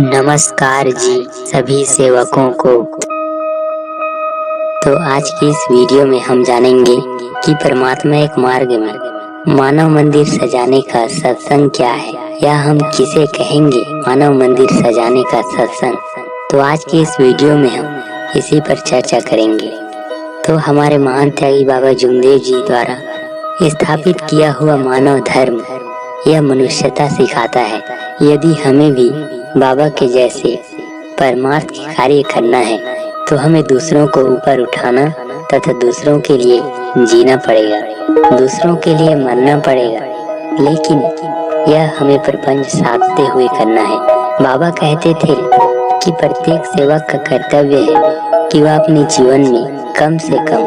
नमस्कार जी सभी सेवकों को। तो आज की इस वीडियो में हम जानेंगे कि परमात्मा एक मार्ग में मानव मंदिर सजाने का सत्संग क्या है, या हम किसे कहेंगे मानव मंदिर सजाने का सत्संग। तो आज की इस वीडियो में हम इसी पर चर्चा करेंगे। तो हमारे महान त्यागी बाबा जुगदेव जी द्वारा स्थापित किया हुआ मानव धर्म यह मनुष्यता सिखाता है। यदि हमें भी बाबा के जैसे परमार्थ के कार्य करना है तो हमें दूसरों को ऊपर उठाना तथा दूसरों के लिए जीना पड़ेगा, दूसरों के लिए मरना पड़ेगा, लेकिन यह हमें प्रपंच साधते हुए करना है। बाबा कहते थे कि प्रत्येक सेवक का कर्तव्य है कि वह अपने जीवन में कम से कम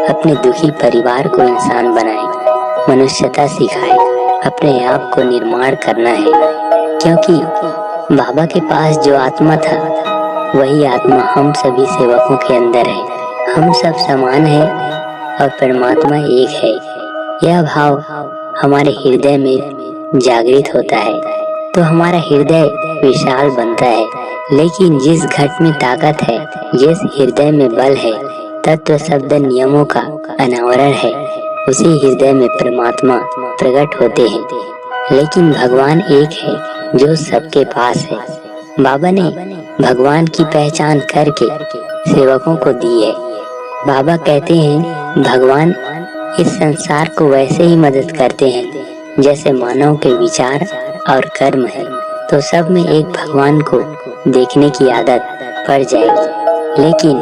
अपने दुखी परिवार को इंसान बनाए, मनुष्यता सिखाए, अपने आप को निर्माण करना है। क्योंकि बाबा के पास जो आत्मा था वही आत्मा हम सभी सेवकों के अंदर है। हम सब समान हैं और परमात्मा एक है। यह भाव हमारे हृदय में जागृत होता है तो हमारा हृदय विशाल बनता है। लेकिन जिस घट में ताकत है, जिस हृदय में बल है, तत्व शब्द नियमों का अनावरण है, उसी हृदय में परमात्मा प्रकट होते हैं। लेकिन भगवान एक है जो सबके पास है। बाबा ने भगवान की पहचान करके सेवकों को दी है। बाबा कहते हैं भगवान इस संसार को वैसे ही मदद करते हैं जैसे मानव के विचार और कर्म है। तो सब में एक भगवान को देखने की आदत पड़ जाएगी। लेकिन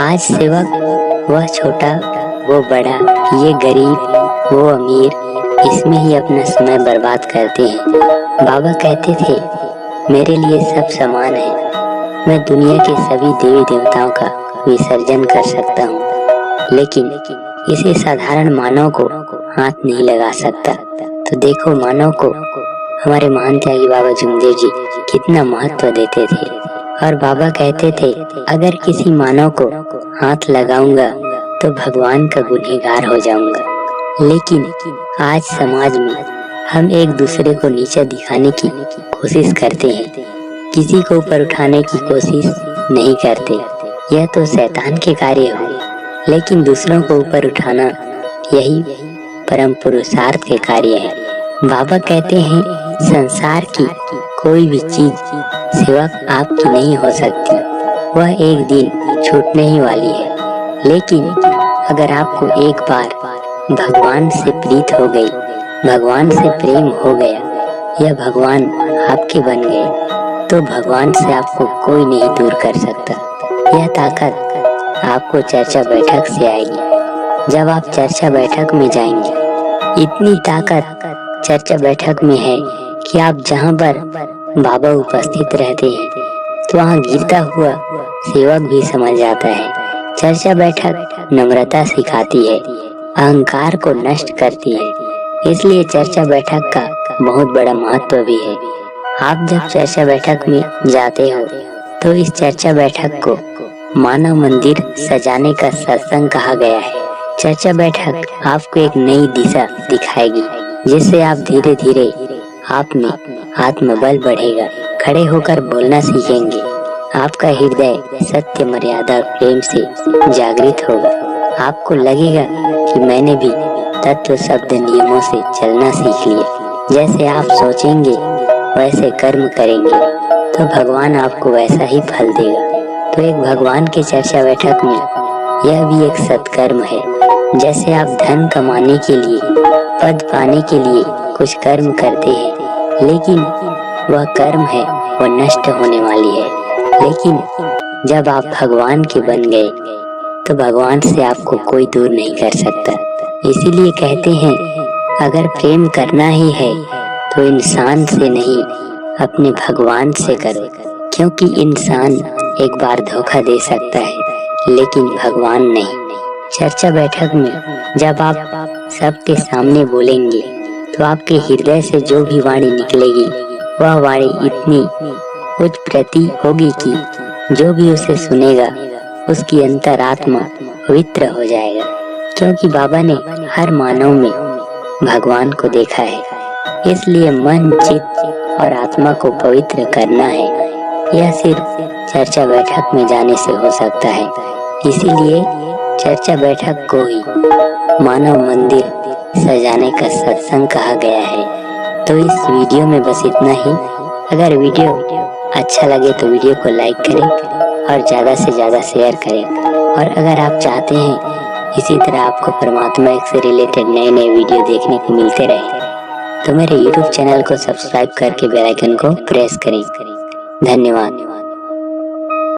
आज सेवक वह छोटा वो बड़ा, ये गरीब वो अमीर, इसमें ही अपना समय बर्बाद करते हैं। बाबा कहते थे मेरे लिए सब समान है, मैं दुनिया के सभी देवी देवताओं का विसर्जन कर सकता हूँ, लेकिन इसे साधारण मानव को हाथ नहीं लगा सकता। तो देखो मानव को हमारे महान त्यागी बाबा जुगदेव जी कितना महत्व देते थे। और बाबा कहते थे अगर किसी मानव को हाथ लगाऊंगा तो भगवान का गुनहगार हो जाऊंगा। लेकिन आज समाज में हम एक दूसरे को नीचा दिखाने की कोशिश करते हैं, किसी को ऊपर उठाने की कोशिश नहीं करते। यह तो शैतान के कार्य हो, लेकिन दूसरों को ऊपर उठाना यही परम पुरुषार्थ के कार्य है। बाबा कहते हैं संसार की कोई भी चीज सेवक आपकी नहीं हो सकती, वह एक दिन छूटने ही वाली है। लेकिन अगर आपको एक बार भगवान से प्रीत हो गई, भगवान से प्रेम हो गया, या भगवान आपके बन गए, तो भगवान से आपको कोई नहीं दूर कर सकता। यह ताकत आपको चर्चा बैठक से आएगी। जब आप चर्चा बैठक में जाएंगे, इतनी ताकत चर्चा बैठक में है कि आप जहाँ पर बाबा उपस्थित रहते हैं तो वहाँ गिरता हुआ सेवक भी समझ जाता है। चर्चा बैठक नम्रता सिखाती है, अहंकार को नष्ट करती है, इसलिए चर्चा बैठक का बहुत बड़ा महत्व भी है। आप जब चर्चा बैठक में जाते हो तो इस चर्चा बैठक को मानव मंदिर सजाने का सत्संग कहा गया है। चर्चा बैठक आपको एक नई दिशा दिखाएगी, जिससे आप धीरे धीरे आप में आत्मबल बढ़ेगा, खड़े होकर बोलना सीखेंगे, आपका हृदय सत्य मर्यादा और प्रेम से जागृत होगा। आपको लगेगा कि मैंने भी तत्व शब्द नियमों से चलना सीख लिया। जैसे आप सोचेंगे वैसे कर्म करेंगे तो भगवान आपको वैसा ही फल देगा। तो एक भगवान के चर्चा बैठक में यह भी एक सत्कर्म है। जैसे आप धन कमाने के लिए, पद पाने के लिए कुछ कर्म करते हैं, लेकिन वह कर्म है वह नष्ट होने वाली है। लेकिन जब आप भगवान के बन गए तो भगवान से आपको कोई दूर नहीं कर सकता। इसीलिए कहते हैं अगर प्रेम करना ही है तो इंसान से नहीं अपने भगवान से करो, क्योंकि इंसान एक बार धोखा दे सकता है लेकिन भगवान नहीं। चर्चा बैठक में जब आप सबके सामने बोलेंगे तो आपके हृदय से जो भी वाणी निकलेगी वह वाणी इतनी उच्च प्रति होगी कि जो भी उसे सुनेगा उसकी अंतरात्मा पवित्र हो जाएगा। क्योंकि बाबा ने हर मानव में भगवान को देखा है, इसलिए मन, चित्त और आत्मा को पवित्र करना है। यह सिर्फ चर्चा बैठक में जाने से हो सकता है। इसीलिए चर्चा बैठक को ही मानव मंदिर सजाने का सत्संग कहा गया है। तो इस वीडियो में बस इतना ही। अगर वीडियो अच्छा लगे तो वीडियो को लाइक करें और ज़्यादा से ज़्यादा शेयर करें। और अगर आप चाहते हैं इसी तरह आपको परमात्मा से रिलेटेड नए नए वीडियो देखने को मिलते रहे तो मेरे YouTube चैनल को सब्सक्राइब करके बेल आइकन को प्रेस करें। धन्यवाद।